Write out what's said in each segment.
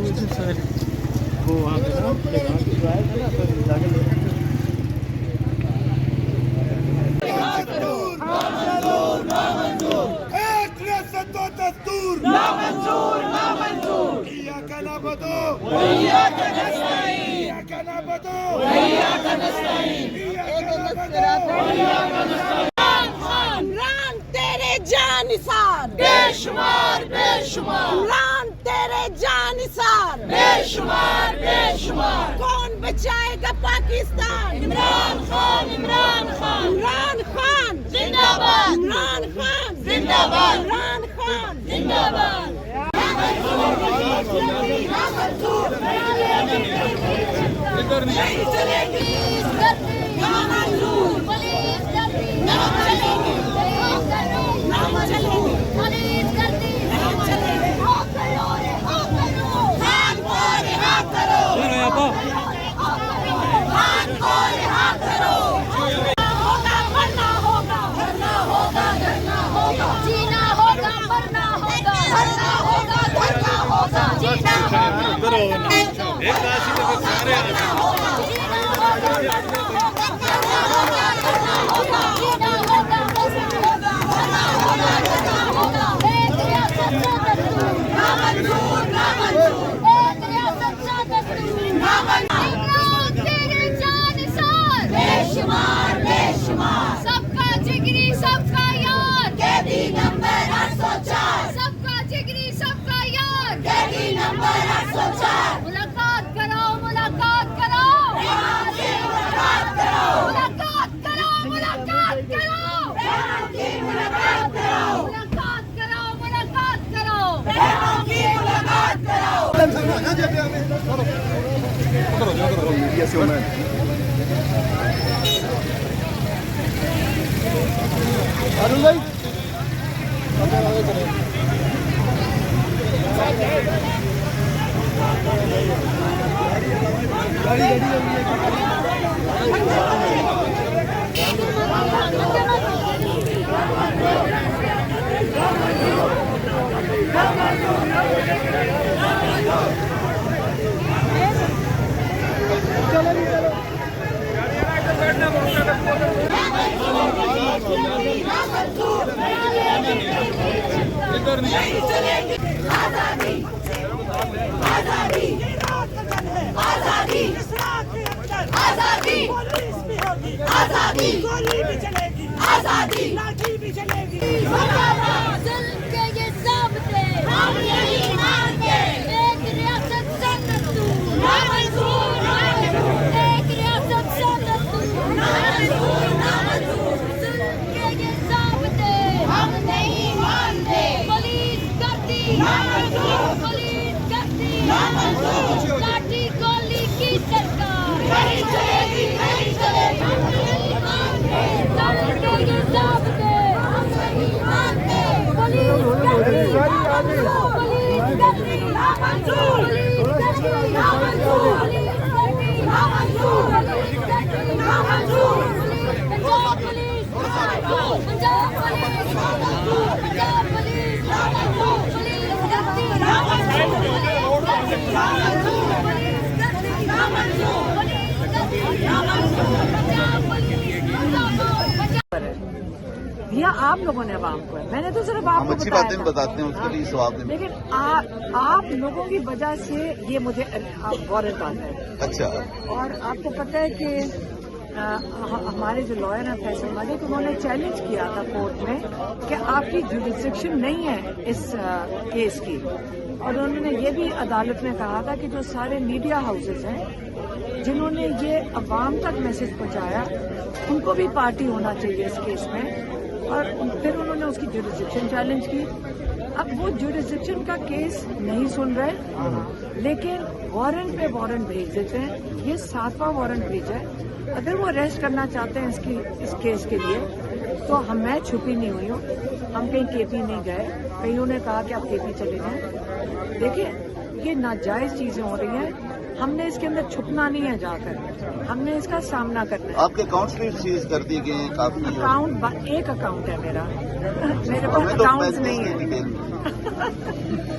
وہ وہاں پہ نا عمران تیرے جانثار بے شمار عمران تیرے جانثار بے شمار کون بچائے گا پاکستان؟ عمران خان عمران خان زندہ باد عمران خان زندہ باد عمران خان زندہ باد نہیں چلے گی سب کا جگری سب کا یار قیدی نمبر 804 سب کا جگری سب کا یار قیدی نمبر 804 ملاقات کرو ملاقات کرو ملاقات کرو ملاقات کرو ملاقات کرو ملاقات کرو ملاقات کرو ملاقات کرو ملاقات کرو ارون بھائی آزادی گولی بھی چلے گی آزادی لاٹھی بھی چلے گی ظلم کے یہ ضابطے ہم یہی مانگے ایک ریاست سے دستور نامنظور ایک ریاست سے دستور نامنظور ظلم کے یہ ضابطے ہم نہیں مانتے پولیس کرتی پولیس کرتی لاٹھی گولی کی سرکار نہیں چلے گی نہیں چلے گی دیا آپ لوگوں نے عوام کو ہے، میں نے تو صرف آپ کو اچھی باتیں بتاتے ہیں اس کے لیے ثواب دیں، لیکن آپ لوگوں کی وجہ سے یہ مجھے وارنٹ آتا ہے۔ اچھا، اور آپ کو پتہ ہے کہ ہمارے جو لائر ہیں فیصل ملک، انہوں نے چیلنج کیا تھا کورٹ میں کہ آپ کی جوڈسڈکشن نہیں ہے اس کیس کی، اور انہوں نے یہ بھی عدالت میں کہا تھا کہ جو سارے میڈیا ہاؤسز ہیں جنہوں نے یہ عوام تک میسج پہنچایا ان کو بھی پارٹی ہونا چاہیے اس کیس میں، اور پھر انہوں نے اس کی جوڈسڈکشن چیلنج کی۔ اب وہ جوڈسڈکشن کا کیس نہیں سن رہے، لیکن وارنٹ پہ وارنٹ بھیج دیتے ہیں۔ یہ 7واں وارنٹ بھیجا ہے۔ اگر وہ اریسٹ کرنا چاہتے ہیں اس کیس کے لیے تو میں چھپی نہیں ہوئی ہوں، ہم کہیں کے پی نہیں گئے، کئیوں نے کہا کہ آپ کے پی چلے جائیں۔ دیکھیے یہ ناجائز چیزیں ہو رہی ہیں، ہم نے اس کے اندر چھپنا نہیں ہے، جا کر ہم نے اس کا سامنا کرنا ہے۔ آپ کے اکاؤنٹس بھی سیز کر دیے گئے ہیں کافی؟ ایک اکاؤنٹ ہے میرا، میرے پاس اکاؤنٹس نہیں ہے،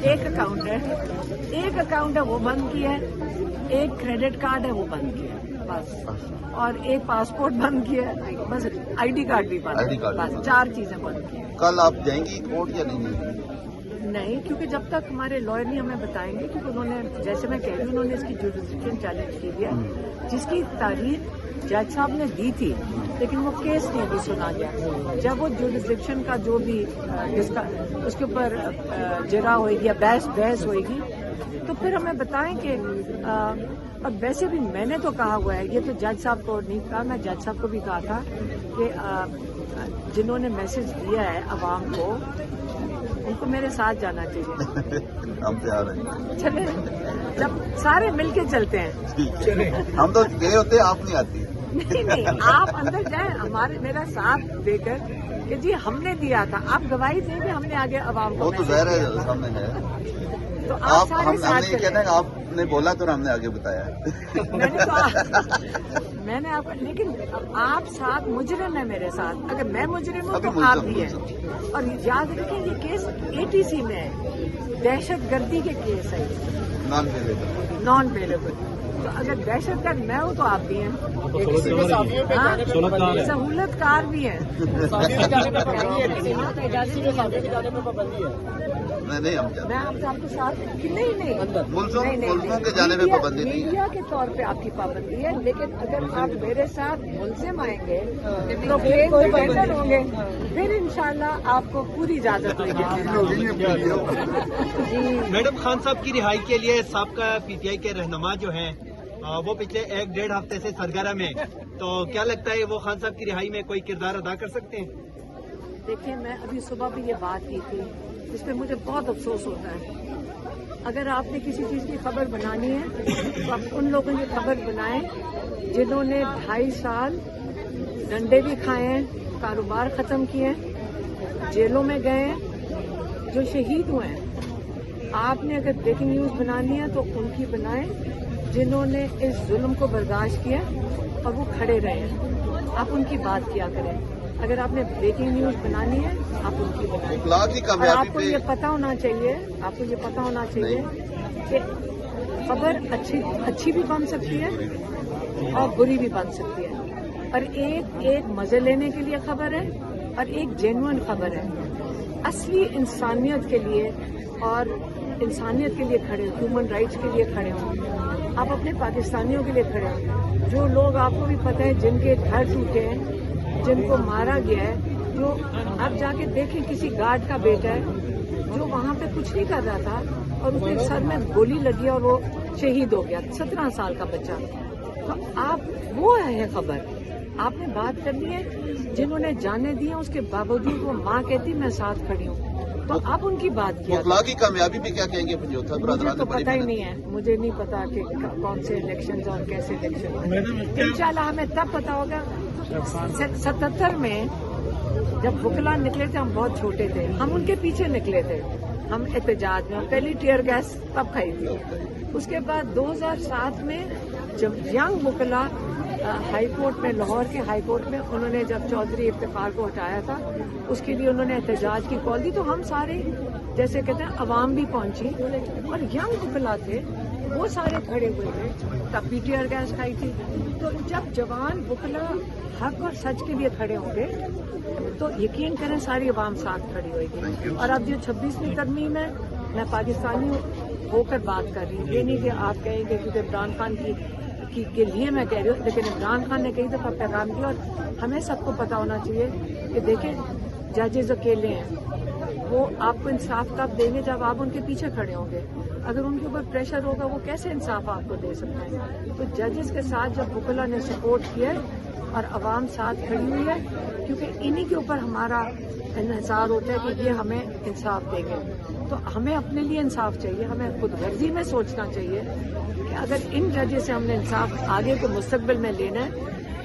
ایک اکاؤنٹ ہے وہ بند کیا ہے، ایک کریڈٹ کارڈ ہے وہ بند کیا ہے بس، اور ایک پاسپورٹ بند کیا ہے بس، آئی ڈی کارڈ بھی بند، بس 4 چیزیں بند کی۔ کل آپ جائیں گی کورٹ یا نہیں؟ نہیں، کیونکہ جب تک ہمارے لائر نہیں ہمیں بتائیں گے، کیونکہ انہوں نے جیسے میں کہہ رہی ہوں، انہوں نے اس کی جوریسڈکشن چیلنج کی ہے، جس کی تاریخ جج صاحب نے دی تھی، لیکن وہ کیس نہیں ابھی سنا گیا۔ جب وہ جوریسڈکشن کا جو بھی جس کا اس کے اوپر جرا ہوئے گی یا بحث ہوئے گی، تو پھر ہمیں بتائیں کہ اب ویسے بھی میں نے تو کہا ہوا ہے، یہ تو جج صاحب کو نہیں کہا، میں جج صاحب کو بھی کہا تھا کہ جنہوں نے میسج دیا ہے عوام کو، ان کو میرے ساتھ جانا چاہیے۔ ہم سے آ رہے ہیں، چلے جب سارے مل کے چلتے ہیں، ہم تو گئے ہوتے ہیں، آپ نہیں آتی۔ نہیں آپ اندر جائیں میرا ساتھ دے کر کہ جی ہم نے دیا تھا، آپ گواہی دیں کہ ہم نے آگے عوام کو، وہ تو ظاہر ہے سامنے ہے، تو آپ سارے ہم ساتھ نہیں کہتے ہیں، آپ نے بولا تو ہم نے آگے بتایا۔ میں نے لیکن آپ ساتھ مجرم ہے میرے ساتھ، اگر میں مجرم ہوں تو آپ بھی ہیں، اور یاد رکھیں یہ کیس ATC میں ہے، دہشت گردی کے کیس ہے، نان بیلیبل، تو اگر دہشت گرد میں ہوں تو آپ بھی ہیں، سہولت کار بھی ہیں۔ نہیں میں آپ کو ساتھ نہیں ملزموں کے جانے میں پابندی نہیں ہے، میڈیا کے طور پہ آپ کی پابندی ہے، لیکن اگر آپ میرے ساتھ ملزم آئیں گے تو بہتر ہوں گے، پھر انشاءاللہ آپ کو پوری اجازت ملے گی۔ میڈم، خان صاحب کی رہائی کے لیے سابقہ PTI کے رہنما جو ہیں وہ پچھلے 1-1.5 ہفتے سے سرگرم ہیں، تو کیا لگتا ہے وہ خان صاحب کی رہائی میں کوئی کردار ادا کر سکتے ہیں؟ دیکھیں میں ابھی صبح بھی یہ بات کی تھی، اس پہ مجھے بہت افسوس ہوتا ہے۔ اگر آپ نے کسی چیز کی خبر بنانی ہے تو آپ ان لوگوں کی خبر بنائیں جنہوں نے 2.5 سال ڈنڈے بھی کھائے ہیں، کاروبار ختم کیے ہیں، جیلوں میں گئے ہیں، جو شہید ہوئے ہیں۔ آپ نے اگر بریکنگ نیوز بنانی ہے تو ان کی بنائیں جنہوں نے اس ظلم کو برداشت کیا اور وہ کھڑے رہے ہیں، آپ ان کی بات کیا کریں۔ اگر آپ نے بریکنگ نیوز بنانی ہے آپ ان کی بنائیں، اور آپ کو یہ پتہ ہونا چاہیے کہ خبر اچھی بھی بن سکتی ہے اور بری بھی بن سکتی ہے، اور ایک مزے لینے کے لیے خبر ہے اور ایک جینوئن خبر ہے۔ اصلی انسانیت کے لیے اور انسانیت کے لیے کھڑے ہوں، ہیومن رائٹس کے لیے کھڑے ہوں، آپ اپنے پاکستانیوں کے لیے کھڑے ہوں، جو لوگ آپ کو بھی پتہ ہے جن کے گھر ٹوٹے ہیں، جن کو مارا گیا ہے، جو آپ جا کے دیکھیں کسی گارڈ کا بیٹا ہے جو وہاں پہ کچھ نہیں کر رہا تھا اور اس کے سر میں گولی لگی اور وہ شہید ہو گیا، 17 سال کا بچہ۔ تو آپ وہ ہے خبر، آپ نے بات کرنی ہے جنہوں نے جانیں دی ہیں، اس کے باوجود وہ ماں کہتی میں ساتھ کھڑی ہوں، تو آپ ان کی بات کیا۔ اخلاق کی کامیابی بھی کیا کہیں گے؟ مجھے تو پتہ ہی نہیں ہے، مجھے نہیں پتا کہ کون سے الیکشن اور کیسے الیکشن، انشاءاللہ ہمیں تب پتا ہوگا۔ 77 میں جب وکلا نکلے تھے ہم بہت چھوٹے تھے، ہم ان کے پیچھے نکلے تھے، ہم احتجاج میں پہلی ٹیئر گیس تب کھائی تھی۔ اس کے بعد 2007 میں جب ینگ وکلا ہائی کورٹ میں، لاہور کے ہائی کورٹ میں، انہوں نے جب چودھری افتخار کو ہٹایا تھا، اس کے لیے انہوں نے احتجاج کی کال دی، تو ہم سارے جیسے کہتے ہیں عوام بھی پہنچی اور ینگ وکلا تھے وہ سارے کھڑے ہوئے تھے، تب بھی ٹیئر گیس کھائی تھی۔ تو جب جوان وکلا حق اور سچ کے لیے کھڑے ہوں گے تو یقین کریں ساری عوام ساتھ کھڑی ہوئے گی۔ اور اب جو 26ویں ترمیم ہے، میں پاکستانی ہو کر بات کر رہی ہوں، یہ نہیں کہ آپ کہیں گے کیونکہ عمران خان کے لیے میں کہہ رہی ہوں، لیکن عمران خان نے کئی دفعہ پیغام دیا اور ہمیں سب کو پتا ہونا چاہیے کہ دیکھیں ججز اکیلے ہیں، وہ آپ کو انصاف کب دیں گے جب آپ ان کے پیچھے کھڑے ہوں گے، اگر ان کے اوپر پریشر ہوگا وہ کیسے انصاف آپ کو دے سکتے ہیں۔ تو ججز کے ساتھ جب وکلا نے سپورٹ کیا اور عوام ساتھ کھڑی ہوئی ہے، کیونکہ انہی کے اوپر ہمارا انحصار ہوتا ہے کہ یہ ہمیں انصاف دیں گے، تو ہمیں اپنے لیے انصاف چاہیے، ہمیں خود غرضی میں سوچنا چاہیے کہ اگر ان ججز سے ہم نے انصاف آگے کے مستقبل میں لینا ہے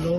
9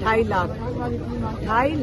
2.5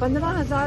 15,000